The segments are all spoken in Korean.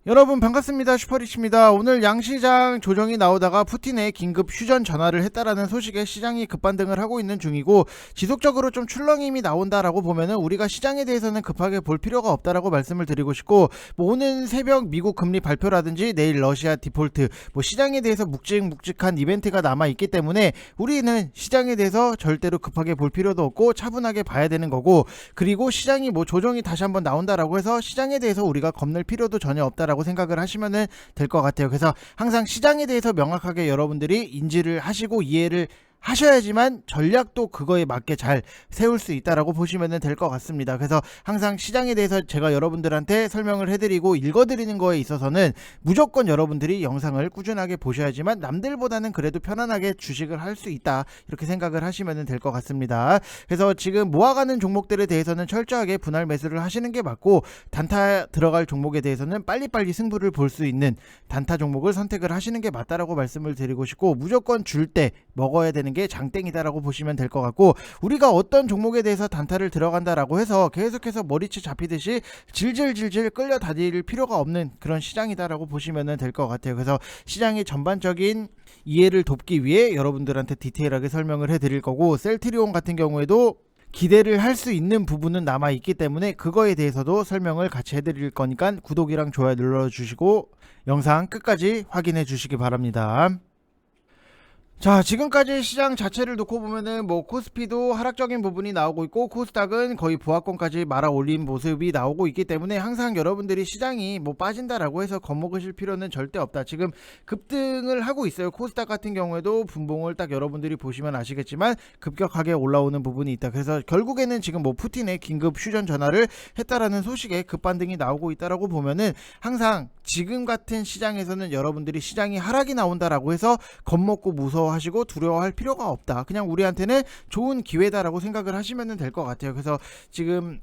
여러분 반갑습니다. 슈퍼리치입니다. 오늘 양시장 조정이 나오다가 푸틴의 긴급 휴전 전화를 했다라는 소식에 시장이 급반등을 하고 있는 중이고, 지속적으로 좀 출렁임이 나온다라고 보면은 우리가 시장에 대해서는 급하게 볼 필요가 없다라고 말씀을 드리고 싶고, 오늘 새벽 미국 금리 발표라든지 내일 러시아 디폴트, 시장에 대해서 묵직묵직한 이벤트가 남아있기 때문에 우리는 시장에 대해서 절대로 급하게 볼 필요도 없고 차분하게 봐야 되는 거고, 그리고 시장이 조정이 다시 한번 나온다라고 해서 시장에 대해서 우리가 겁낼 필요도 전혀 없다라고 생각을 하시면 될 것 같아요. 그래서 항상 시장에 대해서 명확하게 여러분들이 인지를 하시고 이해를 하셔야지만 전략도 그거에 맞게 잘 세울 수 있다라고 보시면 될 것 같습니다. 그래서 항상 시장에 대해서 제가 여러분들한테 설명을 해드리고 읽어드리는 거에 있어서는 무조건 여러분들이 영상을 꾸준하게 보셔야지만 남들보다는 그래도 편안하게 주식을 할 수 있다, 이렇게 생각을 하시면 될 것 같습니다. 그래서 지금 모아가는 종목들에 대해서는 철저하게 분할 매수를 하시는 게 맞고, 단타 들어갈 종목에 대해서는 빨리빨리 승부를 볼 수 있는 단타 종목을 선택을 하시는 게 맞다라고 말씀을 드리고 싶고, 무조건 줄 때 먹어야 되는 게 장땡이다라고 보시면 될 것 같고, 우리가 어떤 종목에 대해서 단타를 들어간다라고 해서 계속해서 머리채 잡히듯이 질질질질 끌려다닐 필요가 없는 그런 시장이다라고 보시면 될 것 같아요. 그래서 시장의 전반적인 이해를 돕기 위해 여러분들한테 디테일하게 설명을 해드릴 거고, 셀트리온 같은 경우에도 기대를 할 수 있는 부분은 남아 있기 때문에 그거에 대해서도 설명을 같이 해드릴 거니까 구독이랑 좋아요 눌러주시고 영상 끝까지 확인해 주시기 바랍니다. 자, 지금까지 시장 자체를 놓고 보면은 코스피도 하락적인 부분이 나오고 있고, 코스닥은 거의 보합권까지 말아 올린 모습이 나오고 있기 때문에 항상 여러분들이 시장이 빠진다라고 해서 겁먹으실 필요는 절대 없다. 지금 급등을 하고 있어요. 코스닥 같은 경우에도 분봉을 딱 여러분들이 보시면 아시겠지만 급격하게 올라오는 부분이 있다. 그래서 결국에는 지금 푸틴의 긴급 휴전 전화를 했다라는 소식에 급반등이 나오고 있다라고 보면은, 항상 지금 같은 시장에서는 여러분들이 시장이 하락이 나온다라고 해서 겁먹고 무서워하시고 두려워할 필요가 없다. 그냥 우리한테는 좋은 기회다라고 생각을 하시면 될 것 같아요. 그래서 지금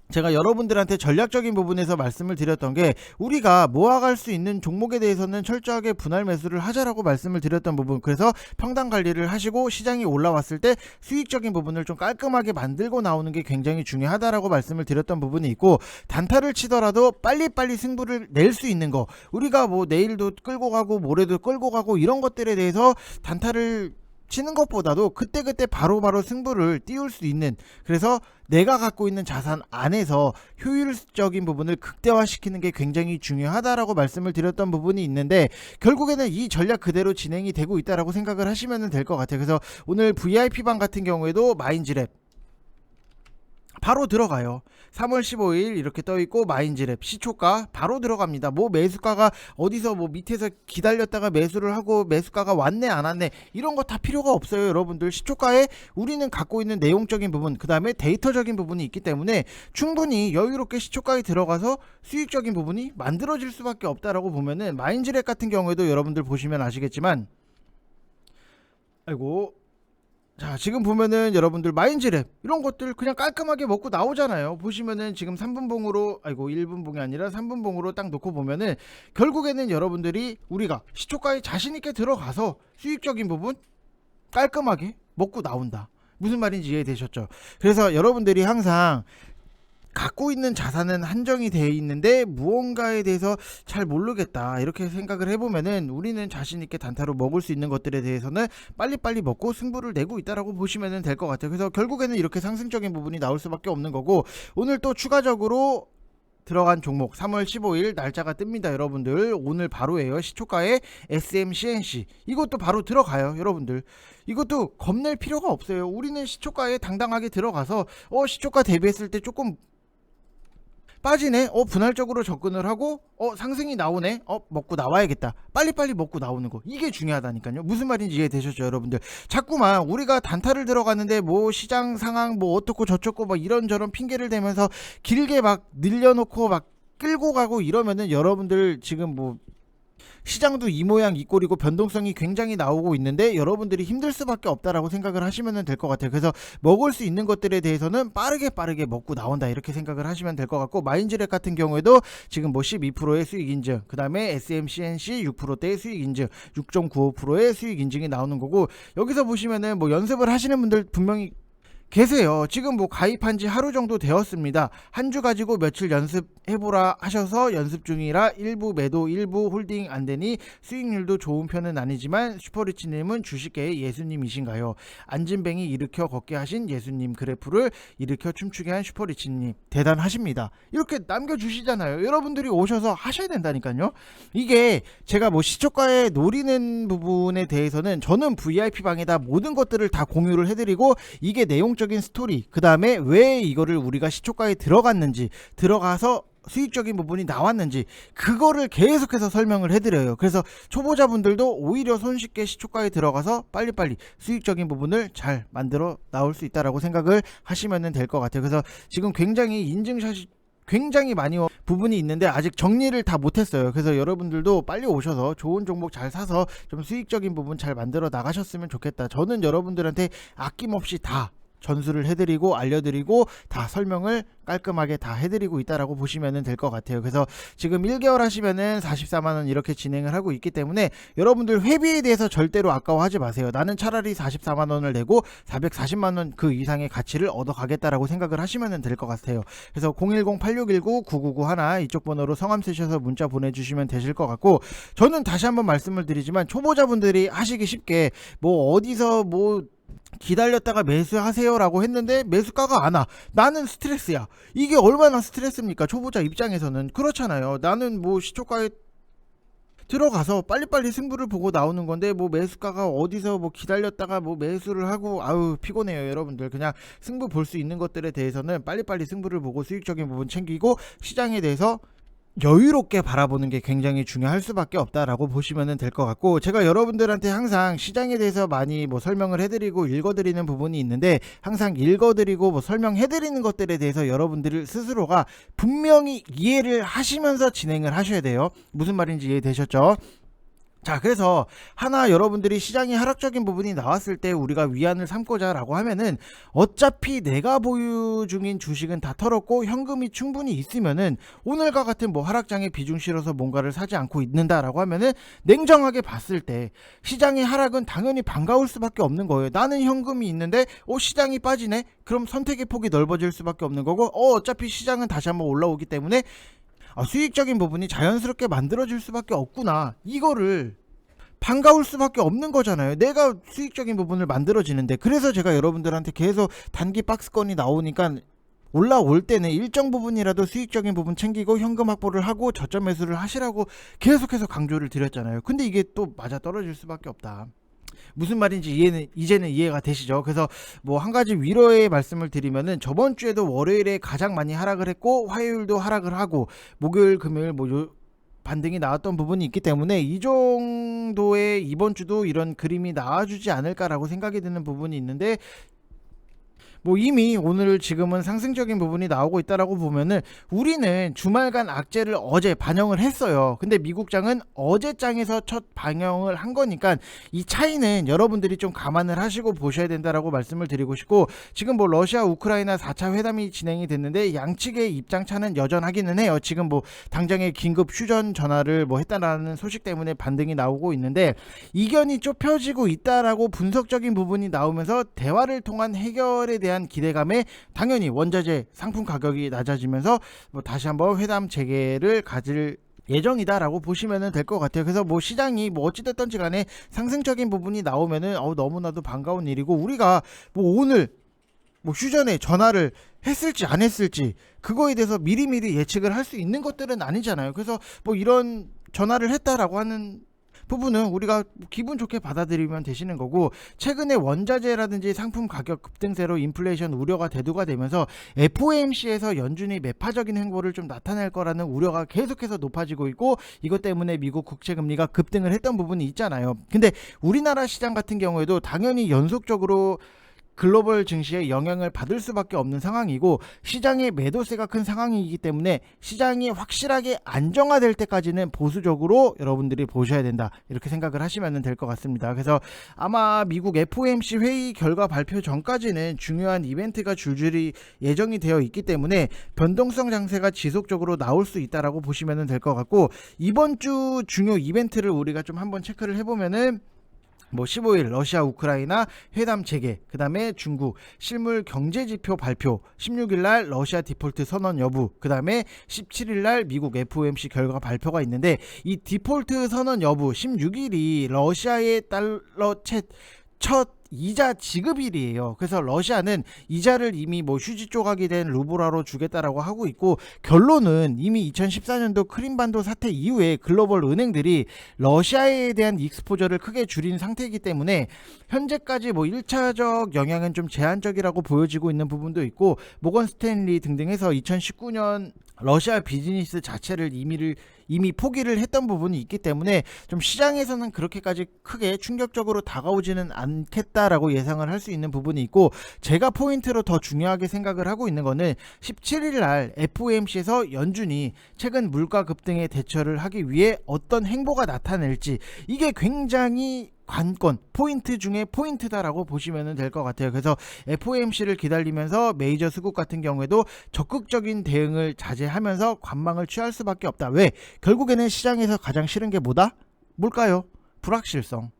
제가 여러분들한테 전략적인 부분에서 말씀을 드렸던 게, 우리가 모아갈 수 있는 종목에 대해서는 철저하게 분할 매수를 하자라고 말씀을 드렸던 부분, 그래서 평단 관리를 하시고 시장이 올라왔을 때 수익적인 부분을 좀 깔끔하게 만들고 나오는 게 굉장히 중요하다라고 말씀을 드렸던 부분이 있고, 단타를 치더라도 빨리빨리 승부를 낼 수 있는 거, 우리가 내일도 끌고 가고 모레도 끌고 가고 이런 것들에 대해서 단타를 치는 것보다도 그때그때 바로바로 승부를 띄울 수 있는, 그래서 내가 갖고 있는 자산 안에서 효율적인 부분을 극대화시키는 게 굉장히 중요하다라고 말씀을 드렸던 부분이 있는데, 결국에는 이 전략 그대로 진행이 되고 있다라고 생각을 하시면 될 것 같아요. 그래서 오늘 VIP방 같은 경우에도 마인즈랩 바로 들어가요. 3월 15일 이렇게 떠있고 마인즈랩 시초가 바로 들어갑니다. 매수가가 어디서 밑에서 기다렸다가 매수를 하고 매수가가 왔네 안 왔네 이런 거 다 필요가 없어요. 여러분들 시초가에 우리는 갖고 있는 내용적인 부분, 그 다음에 데이터적인 부분이 있기 때문에 충분히 여유롭게 시초가에 들어가서 수익적인 부분이 만들어질 수밖에 없다라고 보면은, 마인즈랩 같은 경우에도 여러분들 보시면 아시겠지만, 자, 지금 보면은 여러분들 마인즈랩 이런 것들 그냥 깔끔하게 먹고 나오잖아요. 보시면은 지금 3분봉으로 1분봉이 아니라 3분봉으로 딱 놓고 보면은, 결국에는 여러분들이 우리가 시초가에 자신있게 들어가서 수익적인 부분 깔끔하게 먹고 나온다. 무슨 말인지 이해되셨죠? 그래서 여러분들이 항상 갖고 있는 자산은 한정이 되어 있는데 무언가에 대해서 잘 모르겠다 이렇게 생각을 해보면은, 우리는 자신있게 단타로 먹을 수 있는 것들에 대해서는 빨리빨리 먹고 승부를 내고 있다라고 보시면 될 것 같아요. 그래서 결국에는 이렇게 상승적인 부분이 나올 수밖에 없는 거고, 오늘 또 추가적으로 들어간 종목 3월 15일 날짜가 뜹니다. 여러분들 오늘 바로예요. 시초가에 SMCNC 이것도 바로 들어가요. 여러분들 이것도 겁낼 필요가 없어요. 우리는 시초가에 당당하게 들어가서 시초가 대비했을 때 조금 빠지네? 분할적으로 접근을 하고 상승이 나오네? 먹고 나와야겠다. 빨리빨리 먹고 나오는 거, 이게 중요하다니까요. 무슨 말인지 이해되셨죠 여러분들? 자꾸만 우리가 단타를 들어가는데 시장 상황 어떻고 저쩌고 이런저런 핑계를 대면서 길게 늘려놓고 끌고 가고 이러면은, 여러분들 지금 시장도 이 모양 이 꼴이고 변동성이 굉장히 나오고 있는데 여러분들이 힘들 수밖에 없다라고 생각을 하시면 될 것 같아요. 그래서 먹을 수 있는 것들에 대해서는 빠르게 먹고 나온다 이렇게 생각을 하시면 될 것 같고, 마인즈랩 같은 경우에도 지금 12%의 수익 인증, 그 다음에 SMCNC 6%대의 수익 인증, 6.95%의 수익 인증이 나오는 거고, 여기서 보시면은 연습을 하시는 분들 분명히 계세요. 지금 뭐 가입한 지 하루 정도 되었습니다. 한 주 가지고 며칠 연습해보라 하셔서 연습 중이라 일부 매도 일부 홀딩 안 되니 수익률도 좋은 편은 아니지만 슈퍼리치님은 주식계의 예수님이신가요? 앉은뱅이 일으켜 걷게 하신 예수님, 그래프를 일으켜 춤추게 한 슈퍼리치님 대단하십니다. 이렇게 남겨주시잖아요. 여러분들이 오셔서 하셔야 된다니까요. 이게 제가 뭐 시초가에 노리는 부분에 대해서는 저는 VIP방에다 모든 것들을 다 공유를 해드리고, 이게 내용적인 스토리, 그 다음에 왜 이거를 우리가 시초가에 들어갔는지, 들어가서 수익적인 부분이 나왔는지, 그거를 계속해서 설명을 해드려요. 그래서 초보자분들도 오히려 손쉽게 시초가에 들어가서 빨리빨리 수익적인 부분을 잘 만들어 나올 수 있다라고 생각을 하시면 될 것 같아요. 그래서 지금 굉장히 인증샷이 굉장히 많이 부분이 있는데 아직 정리를 다 못했어요. 그래서 여러분들도 빨리 오셔서 좋은 종목 잘 사서 좀 수익적인 부분 잘 만들어 나가셨으면 좋겠다. 저는 여러분들한테 아낌없이 다 전수를 해드리고 알려드리고 다 설명을 깔끔하게 다 해드리고 있다라고 보시면 될 것 같아요. 그래서 지금 1개월 하시면은 44만원 이렇게 진행을 하고 있기 때문에 여러분들 회비에 대해서 절대로 아까워하지 마세요. 나는 차라리 44만원을 내고 440만원 그 이상의 가치를 얻어가겠다라고 생각을 하시면 될 것 같아요. 그래서 010-8619-9991 이쪽 번호로 성함 쓰셔서 문자 보내주시면 되실 것 같고, 저는 다시 한번 말씀을 드리지만 초보자분들이 하시기 쉽게 뭐 어디서 뭐 기다렸다가 매수하세요 라고 했는데 매수가가 안 와. 나는 스트레스야. 이게 얼마나 스트레스입니까? 초보자 입장에서는. 그렇잖아요. 나는 뭐 시초가에 들어가서 빨리빨리 승부를 보고 나오는 건데 뭐 매수가가 어디서 뭐 기다렸다가 뭐 매수를 하고, 아우 피곤해요 여러분들. 그냥 승부 볼 수 있는 것들에 대해서는 빨리빨리 승부를 보고 수익적인 부분 챙기고 시장에 대해서 여유롭게 바라보는 게 굉장히 중요할 수밖에 없다라고 보시면 될 것 같고, 제가 여러분들한테 항상 시장에 대해서 많이 뭐 설명을 해드리고 읽어드리는 부분이 있는데, 항상 읽어드리고 뭐 설명해드리는 것들에 대해서 여러분들 스스로가 분명히 이해를 하시면서 진행을 하셔야 돼요. 무슨 말인지 이해되셨죠? 자, 그래서 하나 여러분들이 시장이 하락적인 부분이 나왔을 때 우리가 위안을 삼고자 라고 하면은, 어차피 내가 보유 중인 주식은 다 털었고 현금이 충분히 있으면은 오늘과 같은 뭐 하락장에 비중 실어서 뭔가를 사지 않고 있는다 라고 하면은, 냉정하게 봤을 때 시장의 하락은 당연히 반가울 수밖에 없는 거예요. 나는 현금이 있는데 시장이 빠지네? 그럼 선택의 폭이 넓어질 수밖에 없는 거고, 어차피 시장은 다시 한번 올라오기 때문에 수익적인 부분이 자연스럽게 만들어질 수밖에 없구나, 이거를 반가울 수밖에 없는 거잖아요. 내가 수익적인 부분을 만들어지는데. 그래서 제가 여러분들한테 계속 단기 박스권이 나오니까 올라올 때는 일정 부분이라도 수익적인 부분 챙기고 현금 확보를 하고 저점 매수를 하시라고 계속해서 강조를 드렸잖아요. 근데 이게 또 맞아 떨어질 수밖에 없다. 무슨 말인지 이제는 이해가 되시죠? 그래서 뭐 한 가지 위로의 말씀을 드리면은, 저번 주에도 월요일에 가장 많이 하락을 했고 화요일도 하락을 하고 목요일 금요일 뭐 반등이 나왔던 부분이 있기 때문에 이 정도의 이번 주도 이런 그림이 나와주지 않을까라고 생각이 드는 부분이 있는데, 뭐 이미 오늘 지금은 상승적인 부분이 나오고 있다라고 보면은, 우리는 주말간 악재를 어제 반영을 했어요. 근데 미국장은 어제장에서 첫 반영을 한 거니까 이 차이는 여러분들이 좀 감안을 하시고 보셔야 된다라고 말씀을 드리고 싶고, 지금 뭐 러시아 우크라이나 4차 회담이 진행이 됐는데 양측의 입장차는 여전하기는 해요. 지금 뭐 당장에 긴급 휴전 전화를 뭐 했다라는 소식 때문에 반등이 나오고 있는데, 이견이 좁혀지고 있다라고 분석적인 부분이 나오면서 대화를 통한 해결에 대한 기대감에 당연히 원자재 상품 가격이 낮아지면서 뭐 다시 한번 회담 재개를 가질 예정이다라고 보시면 될 것 같아요. 그래서 뭐 시장이 뭐 어찌됐든지 간에 상승적인 부분이 나오면은 너무나도 반가운 일이고, 우리가 뭐 오늘 뭐 휴전에 전화를 했을지 안 했을지 그거에 대해서 미리미리 예측을 할 수 있는 것들은 아니잖아요. 그래서 뭐 이런 전화를 했다라고 하는 부분은 우리가 기분 좋게 받아들이면 되시는 거고, 최근에 원자재라든지 상품 가격 급등세로 인플레이션 우려가 대두가 되면서 FOMC에서 연준이 매파적인 행보를 좀 나타낼 거라는 우려가 계속해서 높아지고 있고, 이것 때문에 미국 국채금리가 급등을 했던 부분이 있잖아요. 근데 우리나라 시장 같은 경우에도 당연히 연속적으로 글로벌 증시에 영향을 받을 수밖에 없는 상황이고, 시장의 매도세가 큰 상황이기 때문에 시장이 확실하게 안정화될 때까지는 보수적으로 여러분들이 보셔야 된다, 이렇게 생각을 하시면 될 것 같습니다. 그래서 아마 미국 FOMC 회의 결과 발표 전까지는 중요한 이벤트가 줄줄이 예정이 되어 있기 때문에 변동성 장세가 지속적으로 나올 수 있다라고 보시면 될 것 같고, 이번 주 중요 이벤트를 우리가 좀 한번 체크를 해보면은, 뭐 15일 러시아 우크라이나 회담 재개, 그 다음에 중국 실물 경제지표 발표, 16일 날 러시아 디폴트 선언 여부, 그 다음에 17일 날 미국 FOMC 결과 발표가 있는데, 이 디폴트 선언 여부 16일이 러시아의 달러 첫 이자 지급일이에요. 그래서 러시아는 이자를 이미 뭐 휴지 조각이 된 루블화로 주겠다라고 하고 있고, 결론은 이미 2014년도 크림반도 사태 이후에 글로벌 은행들이 러시아에 대한 익스포저를 크게 줄인 상태이기 때문에 현재까지 뭐 1차적 영향은 좀 제한적이라고 보여지고 있는 부분도 있고, 모건 스탠리 등등 해서 2019년 러시아 비즈니스 자체를 이미 포기를 했던 부분이 있기 때문에 좀 시장에서는 그렇게까지 크게 충격적으로 다가오지는 않겠다라고 예상을 할 수 있는 부분이 있고, 제가 포인트로 더 중요하게 생각을 하고 있는 거는 17일 날 FOMC에서 연준이 최근 물가 급등에 대처를 하기 위해 어떤 행보가 나타낼지, 이게 굉장히 관건 포인트 중에 포인트다라고 보시면 될 것 같아요. 그래서 FOMC를 기다리면서 메이저 수급 같은 경우에도 적극적인 대응을 자제하면서 관망을 취할 수밖에 없다. 왜? 결국에는 시장에서 가장 싫은 게 뭐다? 뭘까요? 불확실성.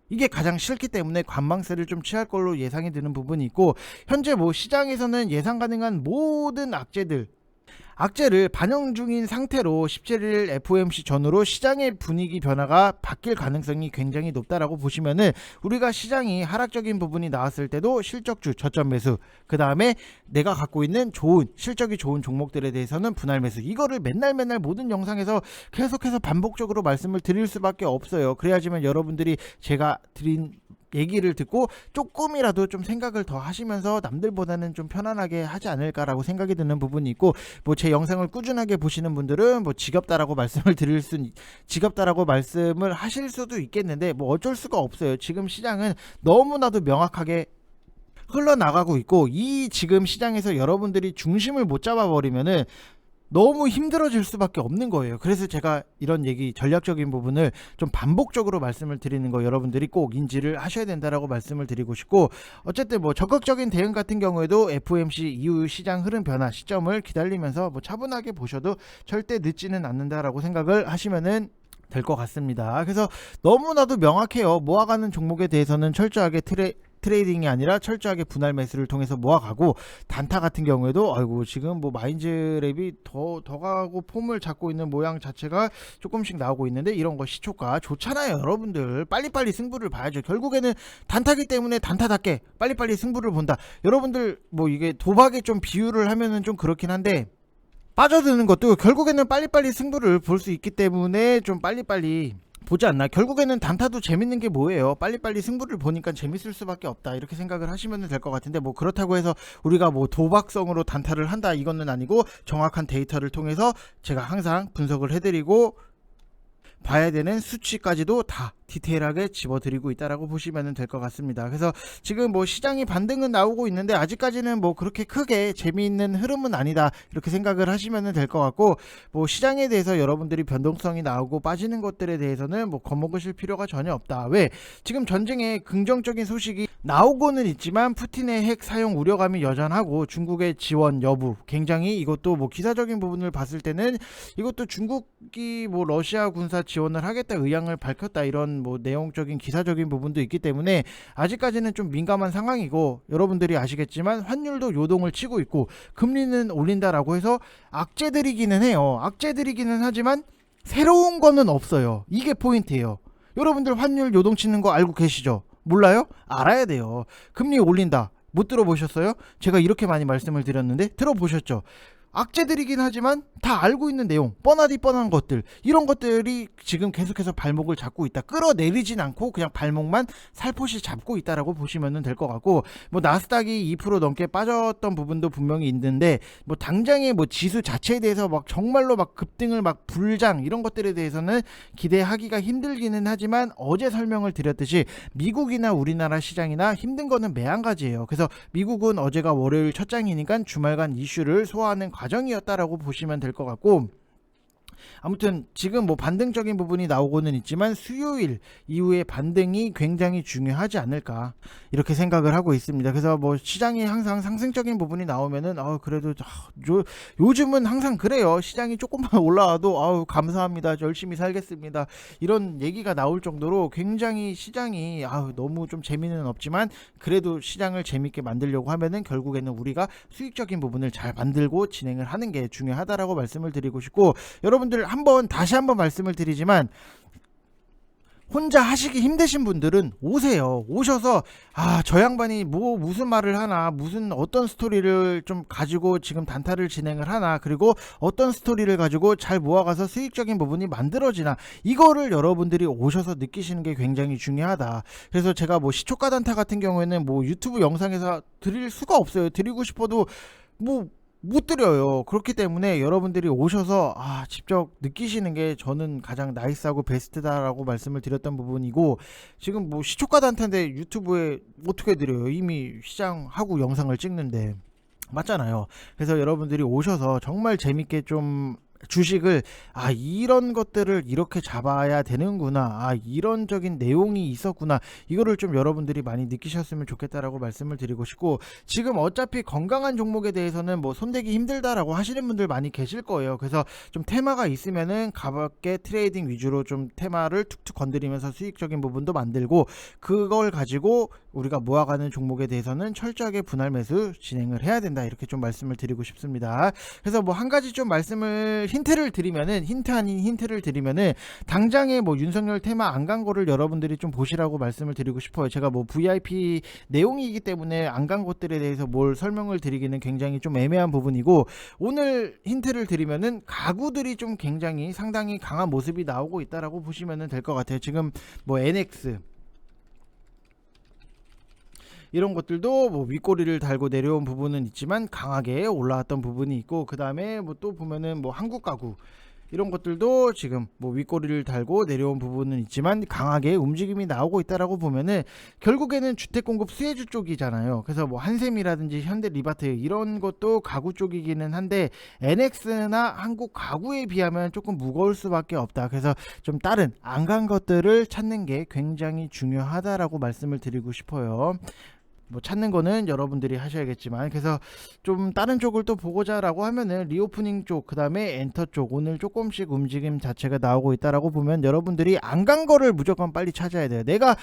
이게 가장 싫기 때문에 관망세를 좀 취할 걸로 예상이 드는 부분이 있고, 현재 뭐 시장에서는 예상 가능한 모든 악재를 반영 중인 상태로 17일 FOMC 전후로 시장의 분위기 변화가 바뀔 가능성이 굉장히 높다라고 보시면은, 우리가 시장이 하락적인 부분이 나왔을 때도 실적주 저점 매수, 그 다음에 내가 갖고 있는 실적이 좋은 종목들에 대해서는 분할 매수, 이거를 맨날 모든 영상에서 계속해서 반복적으로 말씀을 드릴 수밖에 없어요. 그래야지만 여러분들이 제가 드린 얘기를 듣고 조금이라도 좀 생각을 더 하시면서 남들보다는 좀 편안하게 하지 않을까라고 생각이 드는 부분이 있고, 뭐 제 영상을 꾸준하게 보시는 분들은 뭐 지겹다라고 말씀을 하실 수도 있겠는데, 뭐 어쩔 수가 없어요. 지금 시장은 너무나도 명확하게 흘러나가고 있고, 이 지금 시장에서 여러분들이 중심을 못 잡아버리면은 너무 힘들어질 수밖에 없는 거예요. 그래서 제가 이런 얘기, 전략적인 부분을 좀 반복적으로 말씀을 드리는 거 여러분들이 꼭 인지를 하셔야 된다라고 말씀을 드리고 싶고, 어쨌든 뭐 적극적인 대응 같은 경우에도 FOMC 이후 시장 흐름 변화 시점을 기다리면서 뭐 차분하게 보셔도 절대 늦지는 않는다라고 생각을 하시면은 될 것 같습니다. 그래서 너무나도 명확해요. 모아가는 종목에 대해서는 철저하게 트레이딩이 아니라 철저하게 분할 매수를 통해서 모아가고, 단타 같은 경우에도 아이고 지금 뭐 마인즈랩이 더 가고 폼을 잡고 있는 모양 자체가 조금씩 나오고 있는데, 이런 거 시초가 좋잖아요. 여러분들 빨리빨리 승부를 봐야죠. 결국에는 단타기 때문에 단타답게 빨리빨리 승부를 본다. 여러분들 뭐 이게 도박에 좀 비유를 하면은 좀 그렇긴 한데, 빠져드는 것도 결국에는 빨리빨리 승부를 볼 수 있기 때문에 좀 빨리빨리 보지 않나. 결국에는 단타도 재밌는 게 뭐예요? 빨리빨리 승부를 보니까 재밌을 수밖에 없다, 이렇게 생각을 하시면 될 것 같은데, 뭐 그렇다고 해서 우리가 뭐 도박성으로 단타를 한다 이거는 아니고, 정확한 데이터를 통해서 제가 항상 분석을 해드리고 봐야 되는 수치까지도 다 디테일하게 집어드리고 있다라고 보시면 될 것 같습니다. 그래서 지금 뭐 시장이 반등은 나오고 있는데 아직까지는 뭐 그렇게 크게 재미있는 흐름은 아니다, 이렇게 생각을 하시면 될 것 같고, 뭐 시장에 대해서 여러분들이 변동성이 나오고 빠지는 것들에 대해서는 뭐 겁먹으실 필요가 전혀 없다. 왜? 지금 전쟁에 긍정적인 소식이 나오고는 있지만 푸틴의 핵 사용 우려감이 여전하고, 중국의 지원 여부, 굉장히 이것도 뭐 기사적인 부분을 봤을 때는 이것도 중국이 뭐 러시아 군사 지원을 하겠다 의향을 밝혔다, 이런 뭐 내용적인 기사적인 부분도 있기 때문에 아직까지는 좀 민감한 상황이고, 여러분들이 아시겠지만 환율도 요동을 치고 있고 금리는 올린다라고 해서 악재들이기는 해요. 악재들이기는 하지만 새로운 거는 없어요. 이게 포인트예요. 여러분들 환율 요동치는 거 알고 계시죠? 몰라요? 알아야 돼요. 금리 올린다, 못 들어보셨어요? 제가 이렇게 많이 말씀을 드렸는데 들어보셨죠? 악재들이긴 하지만 다 알고 있는 내용, 뻔한 것들, 이런 것들이 지금 계속해서 발목을 잡고 있다. 끌어내리진 않고 그냥 발목만 살포시 잡고 있다라고 보시면 될 것 같고, 뭐 나스닥이 2% 넘게 빠졌던 부분도 분명히 있는데, 뭐 당장의 뭐 지수 자체에 대해서 막 정말로 막 급등을 막 불장 이런 것들에 대해서는 기대하기가 힘들기는 하지만, 어제 설명을 드렸듯이 미국이나 우리나라 시장이나 힘든 거는 매한가지예요. 그래서 미국은 어제가 월요일 첫 장이니까 주말간 이슈를 소화하는 과정이었다라고 보시면 될 것 같고, 아무튼 지금 뭐 반등적인 부분이 나오고는 있지만 수요일 이후의 반등이 굉장히 중요하지 않을까 이렇게 생각을 하고 있습니다. 그래서 뭐 시장이 항상 상승적인 부분이 나오면은 그래도 요즘은 항상 그래요. 시장이 조금만 올라와도 감사합니다. 열심히 살겠습니다. 이런 얘기가 나올 정도로 굉장히 시장이 너무 좀 재미는 없지만 그래도 시장을 재밌게 만들려고 하면은 결국에는 우리가 수익적인 부분을 잘 만들고 진행을 하는 게 중요하다라고 말씀을 드리고 싶고, 여러분들 다시 한번 말씀을 드리지만 혼자 하시기 힘드신 분들은 오세요. 오셔서 저 양반이 무슨 말을 하나, 어떤 스토리를 좀 가지고 지금 단타를 진행을 하나, 그리고 어떤 스토리를 가지고 잘 모아가서 수익적인 부분이 만들어지나, 이거를 여러분들이 오셔서 느끼시는 게 굉장히 중요하다. 그래서 제가 뭐 시초가 단타 같은 경우에는 뭐 유튜브 영상에서 드릴 수가 없어요. 드리고 싶어도 못 드려요. 그렇기 때문에 여러분들이 오셔서 직접 느끼시는 게 저는 가장 나이스하고 베스트다라고 말씀을 드렸던 부분이고, 지금 뭐 시초가 단타인데 유튜브에 어떻게 드려요? 이미 시장하고 영상을 찍는데. 맞잖아요. 그래서 여러분들이 오셔서 정말 재밌게 좀 주식을 이런 것들을 이렇게 잡아야 되는구나, 이런적인 내용이 있었구나, 이거를 좀 여러분들이 많이 느끼셨으면 좋겠다라고 말씀을 드리고 싶고, 지금 어차피 건강한 종목에 대해서는 뭐 손대기 힘들다라고 하시는 분들 많이 계실 거예요. 그래서 좀 테마가 있으면은 가볍게 트레이딩 위주로 좀 테마를 툭툭 건드리면서 수익적인 부분도 만들고, 그걸 가지고 우리가 모아가는 종목에 대해서는 철저하게 분할 매수 진행을 해야 된다, 이렇게 좀 말씀을 드리고 싶습니다. 그래서 뭐 한 가지 좀 힌트를 드리면은 당장에 뭐 윤석열 테마 안 간 거를 여러분들이 좀 보시라고 말씀을 드리고 싶어요. 제가 뭐 VIP 내용이기 때문에 안 간 것들에 대해서 뭘 설명을 드리기는 굉장히 좀 애매한 부분이고, 오늘 힌트를 드리면은 가구들이 좀 굉장히 상당히 강한 모습이 나오고 있다라고 보시면 될 것 같아요. 지금 뭐 NX 이런 것들도 뭐 윗꼬리를 달고 내려온 부분은 있지만 강하게 올라왔던 부분이 있고, 그 다음에 뭐 또 보면은 뭐 한국 가구 이런 것들도 지금 뭐 윗꼬리를 달고 내려온 부분은 있지만 강하게 움직임이 나오고 있다라고 보면은 결국에는 주택 공급 수혜주 쪽이잖아요. 그래서 뭐 한샘이라든지 현대 리바트 이런 것도 가구 쪽이기는 한데 NX나 한국 가구에 비하면 조금 무거울 수밖에 없다. 그래서 좀 다른 안 간 것들을 찾는 게 굉장히 중요하다라고 말씀을 드리고 싶어요. 뭐 찾는 거는 여러분들이 하셔야겠지만, 그래서 좀 다른 쪽을 또 보고자라고 하면은 리오프닝 쪽, 그 다음에 엔터 쪽 오늘 조금씩 움직임 자체가 나오고 있다라고 보면 여러분들이 안 간 거를 무조건 빨리 찾아야 돼요. 내가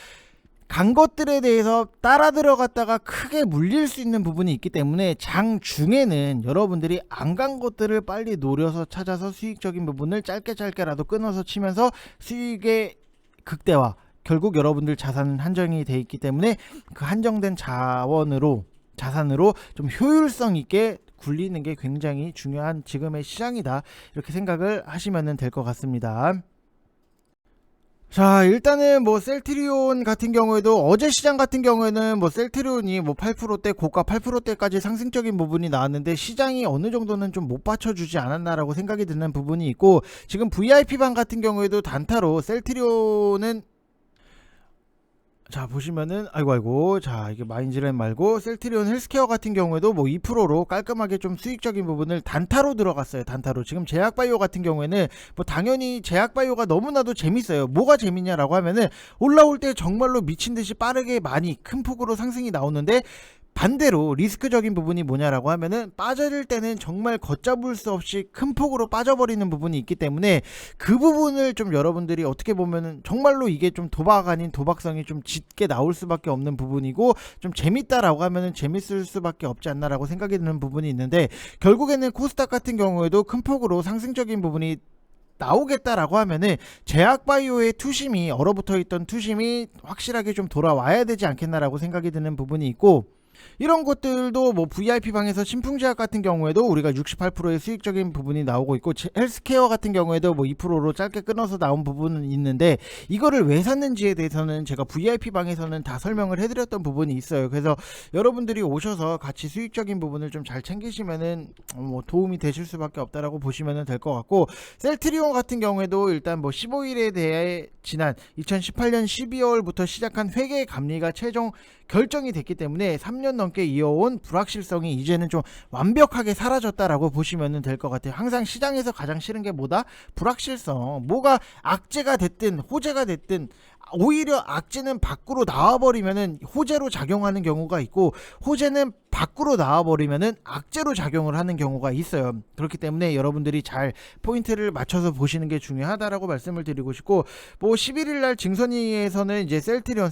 간 것들에 대해서 따라 들어갔다가 크게 물릴 수 있는 부분이 있기 때문에 장 중에는 여러분들이 안 간 것들을 빨리 노려서 찾아서 수익적인 부분을 짧게라도 끊어서 치면서 수익의 극대화, 결국 여러분들 자산은 한정이 돼 있기 때문에 그 한정된 자산으로 좀 효율성 있게 굴리는 게 굉장히 중요한 지금의 시장이다, 이렇게 생각을 하시면 될 것 같습니다. 자, 일단은 뭐 셀트리온 같은 경우에도 어제 시장 같은 경우에는 뭐 셀트리온이 뭐 8%대 고가 8%대까지 상승적인 부분이 나왔는데 시장이 어느 정도는 좀 못 받쳐주지 않았나라고 생각이 드는 부분이 있고, 지금 VIP방 같은 경우에도 단타로 셀트리온은 자 보시면은 자 이게 마인즈랜 말고 셀트리온 헬스케어 같은 경우에도 뭐 2%로 깔끔하게 좀 수익적인 부분을 단타로 들어갔어요. 단타로. 지금 제약바이오 같은 경우에는 뭐 당연히 제약바이오가 너무나도 재밌어요. 뭐가 재밌냐라고 하면은 올라올 때 정말로 미친듯이 빠르게 많이 큰 폭으로 상승이 나오는데, 반대로 리스크적인 부분이 뭐냐라고 하면은 빠질 때는 정말 걷잡을 수 없이 큰 폭으로 빠져버리는 부분이 있기 때문에 그 부분을 좀 여러분들이 어떻게 보면은 정말로 이게 좀 도박 아닌 도박성이 좀 짙게 나올 수밖에 없는 부분이고, 좀 재밌다라고 하면은 재밌을 수밖에 없지 않나라고 생각이 드는 부분이 있는데, 결국에는 코스닥 같은 경우에도 큰 폭으로 상승적인 부분이 나오겠다라고 하면은 제약바이오의 투심이 얼어붙어 있던 투심이 확실하게 좀 돌아와야 되지 않겠나라고 생각이 드는 부분이 있고, 이런 것들도 뭐 VIP방에서 신풍제약 같은 경우에도 우리가 68%의 수익적인 부분이 나오고 있고, 헬스케어 같은 경우에도 뭐 2%로 짧게 끊어서 나온 부분은 있는데, 이거를 왜 샀는지에 대해서는 제가 VIP방에서는 다 설명을 해드렸던 부분이 있어요. 그래서 여러분들이 오셔서 같이 수익적인 부분을 좀 잘 챙기시면은 뭐 도움이 되실 수밖에 없다라고 보시면 될 것 같고, 셀트리온 같은 경우에도 일단 뭐 15일에 대해 지난 2018년 12월부터 시작한 회계 감리가 최종 결정이 됐기 때문에 3년 넘게 이어온 불확실성이 이제는 좀 완벽하게 사라졌다라고 보시면 될 것 같아요. 항상 시장에서 가장 싫은 게 뭐다? 불확실성. 뭐가 악재가 됐든 호재가 됐든 오히려 악재는 밖으로 나와버리면은 호재로 작용하는 경우가 있고, 호재는 밖으로 나와버리면은 악재로 작용을 하는 경우가 있어요. 그렇기 때문에 여러분들이 잘 포인트를 맞춰서 보시는 게 중요하다라고 말씀을 드리고 싶고, 뭐 11일날 증선위에서는 이제 셀트리온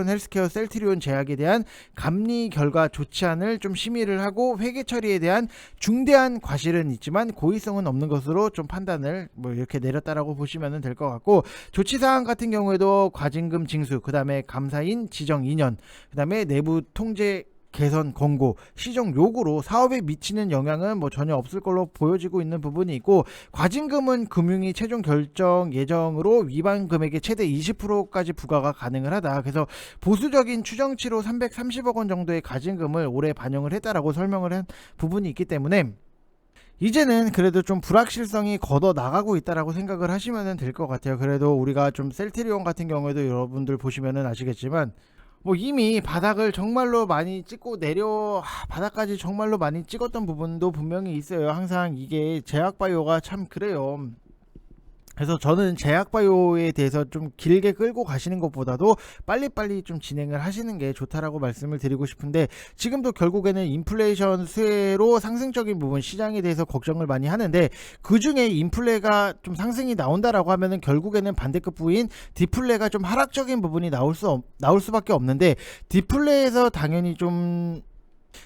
헬스케어 셀트리온 제약에 대한 감리 결과 조치안을 좀 심의를 하고, 회계 처리에 대한 중대한 과실은 있지만 고의성은 없는 것으로 좀 판단을 뭐 이렇게 내렸다라고 보시면 될 것 같고, 조치사항 같은 경우에도 과징금 징수, 그 다음에 감사인 지정 2년, 그 다음에 내부 통제 개선 권고, 시정 요구로 사업에 미치는 영향은 뭐 전혀 없을 걸로 보여지고 있는 부분이 있고, 과징금은 금융위 최종 결정 예정으로 위반 금액의 최대 20%까지 부과가 가능을 하다. 그래서 보수적인 추정치로 330억 원 정도의 과징금을 올해 반영을 했다라고 설명을 한 부분이 있기 때문에 이제는 그래도 좀 불확실성이 걷어 나가고 있다라고 생각을 하시면 될 것 같아요. 그래도 우리가 좀 셀트리온 같은 경우에도 여러분들 보시면은 아시겠지만 뭐 이미 바닥을 정말로 많이 찍고 바닥까지 정말로 많이 찍었던 부분도 분명히 있어요. 항상 이게 제약바이오가 참 그래요. 그래서 저는 제약바이오에 대해서 좀 길게 끌고 가시는 것보다도 빨리빨리 좀 진행을 하시는 게 좋다라고 말씀을 드리고 싶은데, 지금도 결국에는 인플레이션 수혜로 상승적인 부분 시장에 대해서 걱정을 많이 하는데, 그 중에 인플레가 좀 상승이 나온다라고 하면은 결국에는 반대급 부인 디플레가 좀 하락적인 부분이 나올 수밖에 없는데, 디플레에서 당연히 좀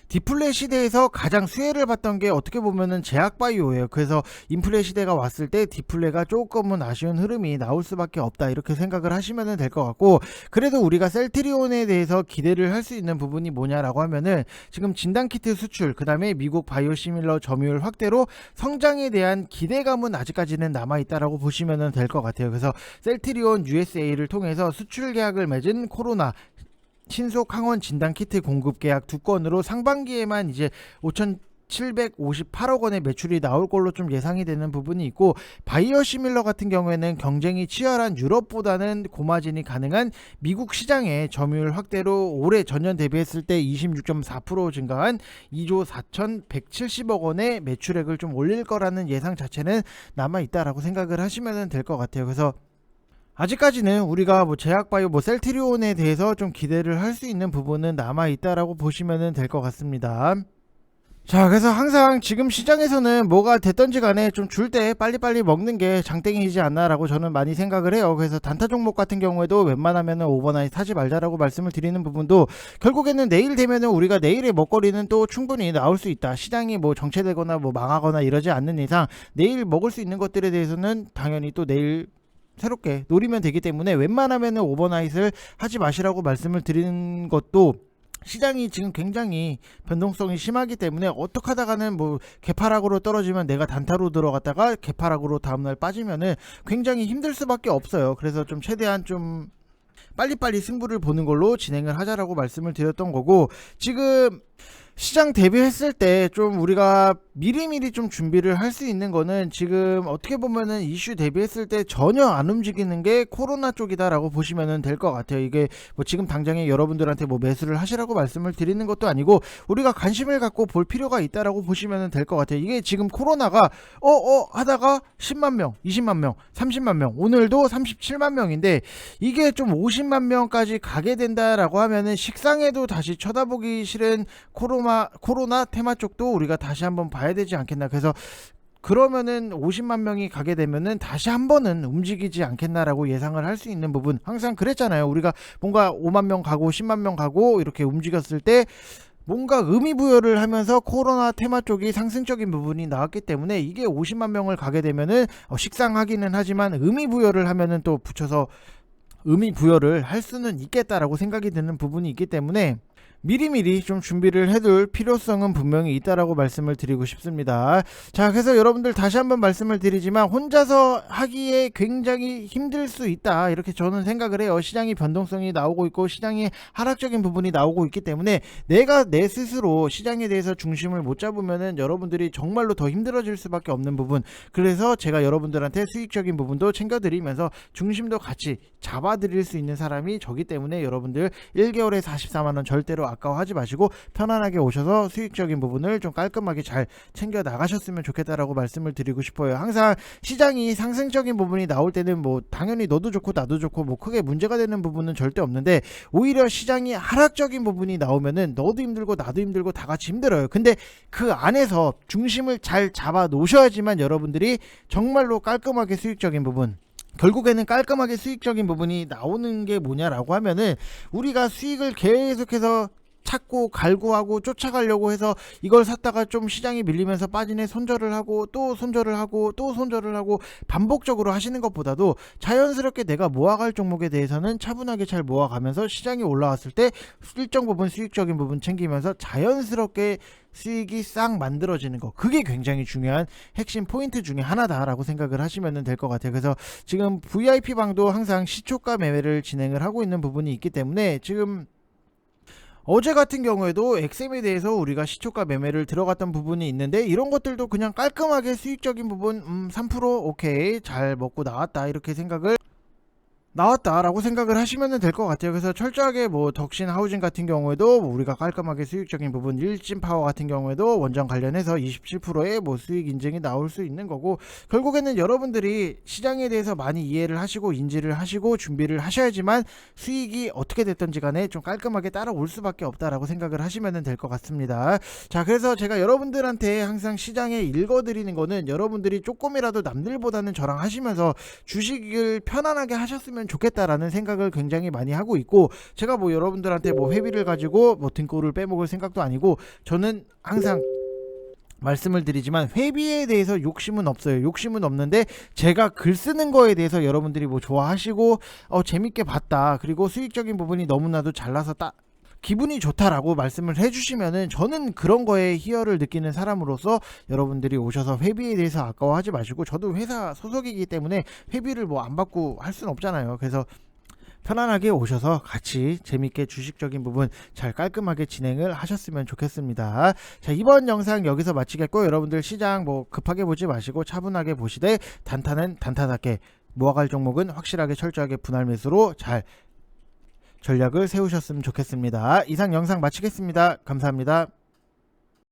디플레 시대에서 가장 수혜를 봤던 게 어떻게 보면은 제약바이오예요. 그래서 인플레 시대가 왔을 때 디플레가 조금은 아쉬운 흐름이 나올 수밖에 없다, 이렇게 생각을 하시면 될 것 같고, 그래도 우리가 셀트리온에 대해서 기대를 할 수 있는 부분이 뭐냐라고 하면은 지금 진단키트 수출, 그 다음에 미국 바이오시밀러 점유율 확대로 성장에 대한 기대감은 아직까지는 남아있다라고 보시면 될 것 같아요. 그래서 셀트리온 USA를 통해서 수출 계약을 맺은 코로나 신속 항원 진단 키트 공급 계약 2건으로 상반기에만 이제 5,758억 원의 매출이 나올 걸로 좀 예상이 되는 부분이 있고, 바이오시밀러 같은 경우에는 경쟁이 치열한 유럽보다는 고마진이 가능한 미국 시장의 점유율 확대로 올해 전년 대비했을 때 26.4% 증가한 2조 4,170억 원의 매출액을 좀 올릴 거라는 예상 자체는 남아있다라고 생각을 하시면 될 것 같아요. 그래서 아직까지는 우리가 뭐 제약바이오 셀트리온에 대해서 좀 기대를 할 수 있는 부분은 남아있다라고 보시면 될 것 같습니다. 자, 그래서 항상 지금 시장에서는 뭐가 됐던지 간에 좀 줄 때 빨리빨리 먹는 게 장땡이지 않나라고 저는 많이 생각을 해요. 그래서 단타 종목 같은 경우에도 웬만하면은 오버나잇 사지 말자라고 말씀을 드리는 부분도, 결국에는 내일 되면은 우리가 내일의 먹거리는 또 충분히 나올 수 있다. 시장이 뭐 정체되거나 뭐 망하거나 이러지 않는 이상 내일 먹을 수 있는 것들에 대해서는 당연히 또 내일 새롭게 노리면 되기 때문에 웬만하면은 오버나잇을 하지 마시라고 말씀을 드리는 것도, 시장이 지금 굉장히 변동성이 심하기 때문에 어떻게 하다가는 뭐 개파락으로 떨어지면 내가 단타로 들어갔다가 개파락으로 다음날 빠지면은 굉장히 힘들 수밖에 없어요. 그래서 좀 최대한 좀 빨리빨리 승부를 보는 걸로 진행을 하자라고 말씀을 드렸던 거고, 지금 시장 대비했을 때 좀 우리가 미리미리 좀 준비를 할 수 있는 거는, 지금 어떻게 보면은 이슈 대비했을 때 전혀 안 움직이는 게 코로나 쪽이다라고 보시면 될 것 같아요. 이게 뭐 지금 당장에 여러분들한테 뭐 매수를 하시라고 말씀을 드리는 것도 아니고, 우리가 관심을 갖고 볼 필요가 있다라고 보시면 될 것 같아요. 이게 지금 코로나가 하다가 10만 명, 20만 명, 30만 명, 오늘도 37만 명인데, 이게 좀 50만 명까지 가게 된다라고 하면은 식상에도 다시 쳐다보기 싫은 코로나 테마 쪽도 우리가 다시 한번 봐야 되지 않겠나. 그래서 그러면은 50만 명이 가게 되면은 다시 한 번은 움직이지 않겠나라고 예상을 할 수 있는 부분, 항상 그랬잖아요. 우리가 뭔가 5만 명 가고 10만 명 가고 이렇게 움직였을 때 뭔가 의미 부여를 하면서 코로나 테마 쪽이 상승적인 부분이 나왔기 때문에, 이게 50만 명을 가게 되면은 식상하기는 하지만 의미 부여를 하면은 또 붙여서 의미 부여를 할 수는 있겠다라고 생각이 드는 부분이 있기 때문에, 미리미리 좀 준비를 해둘 필요성은 분명히 있다라고 말씀을 드리고 싶습니다. 자, 그래서 여러분들 다시 한번 말씀을 드리지만 혼자서 하기에 굉장히 힘들 수 있다, 이렇게 저는 생각을 해요. 시장이 변동성이 나오고 있고 시장이 하락적인 부분이 나오고 있기 때문에 내가 내 스스로 시장에 대해서 중심을 못 잡으면은 여러분들이 정말로 더 힘들어질 수밖에 없는 부분, 그래서 제가 여러분들한테 수익적인 부분도 챙겨드리면서 중심도 같이 잡아드릴 수 있는 사람이 저기 때문에 여러분들 1개월에 44만원 절대로 아까워하지 마시고 편안하게 오셔서 수익적인 부분을 좀 깔끔하게 잘 챙겨 나가셨으면 좋겠다라고 말씀을 드리고 싶어요. 항상 시장이 상승적인 부분이 나올 때는 뭐 당연히 너도 좋고 나도 좋고 뭐 크게 문제가 되는 부분은 절대 없는데, 오히려 시장이 하락적인 부분이 나오면은 너도 힘들고 나도 힘들고 다 같이 힘들어요. 근데 그 안에서 중심을 잘 잡아 놓으셔야지만 여러분들이 정말로 깔끔하게 수익적인 부분, 결국에는 깔끔하게 수익적인 부분이 나오는 게 뭐냐라고 하면은, 우리가 수익을 계속해서 찾고 갈구하고 쫓아가려고 해서 이걸 샀다가 좀 시장이 밀리면서 빠지네 손절을 하고 또 손절을 하고 또 손절을 하고 반복적으로 하시는 것보다도 자연스럽게 내가 모아갈 종목에 대해서는 차분하게 잘 모아가면서 시장이 올라왔을 때 일정 부분 수익적인 부분 챙기면서 자연스럽게 수익이 싹 만들어지는 거, 그게 굉장히 중요한 핵심 포인트 중에 하나다라고 생각을 하시면 될 것 같아요. 그래서 지금 VIP 방도 항상 시초가 매매를 진행을 하고 있는 부분이 있기 때문에, 지금 어제 같은 경우에도 엑셈에 대해서 우리가 시초가 매매를 들어갔던 부분이 있는데, 이런 것들도 그냥 깔끔하게 수익적인 부분 3% 오케이 잘 먹고 나왔다, 이렇게 나왔다라고 생각을 하시면 될 것 같아요. 그래서 철저하게 뭐 덕신 하우징 같은 경우에도 뭐 우리가 깔끔하게 수익적인 부분, 일진 파워 같은 경우에도 원전 관련해서 27%의 뭐 수익 인증이 나올 수 있는 거고, 결국에는 여러분들이 시장에 대해서 많이 이해를 하시고 인지를 하시고 준비를 하셔야지만 수익이 어떻게 됐든지 간에 좀 깔끔하게 따라올 수밖에 없다라고 생각을 하시면 될 것 같습니다. 자, 그래서 제가 여러분들한테 항상 시장에 읽어드리는 거는, 여러분들이 조금이라도 남들보다는 저랑 하시면서 주식을 편안하게 하셨으면 좋겠다라는 생각을 굉장히 많이 하고 있고, 제가 뭐 여러분들한테 뭐 회비를 가지고 뭐 등골을 빼먹을 생각도 아니고, 저는 항상 말씀을 드리지만 회비에 대해서 욕심은 없어요. 욕심은 없는데 제가 글 쓰는 거에 대해서 여러분들이 뭐 좋아하시고 재밌게 봤다, 그리고 수익적인 부분이 너무나도 잘나서 기분이 좋다라고 말씀을 해주시면은, 저는 그런 거에 희열을 느끼는 사람으로서 여러분들이 오셔서 회비에 대해서 아까워하지 마시고, 저도 회사 소속이기 때문에 회비를 뭐 안 받고 할 수는 없잖아요. 그래서 편안하게 오셔서 같이 재밌게 주식적인 부분 잘 깔끔하게 진행을 하셨으면 좋겠습니다. 자, 이번 영상 여기서 마치겠고, 여러분들 시장 뭐 급하게 보지 마시고 차분하게 보시되 단타는 단타답게, 모아갈 종목은 확실하게 철저하게 분할 매수로 잘 전략을 세우셨으면 좋겠습니다. 이상 영상 마치겠습니다. 감사합니다.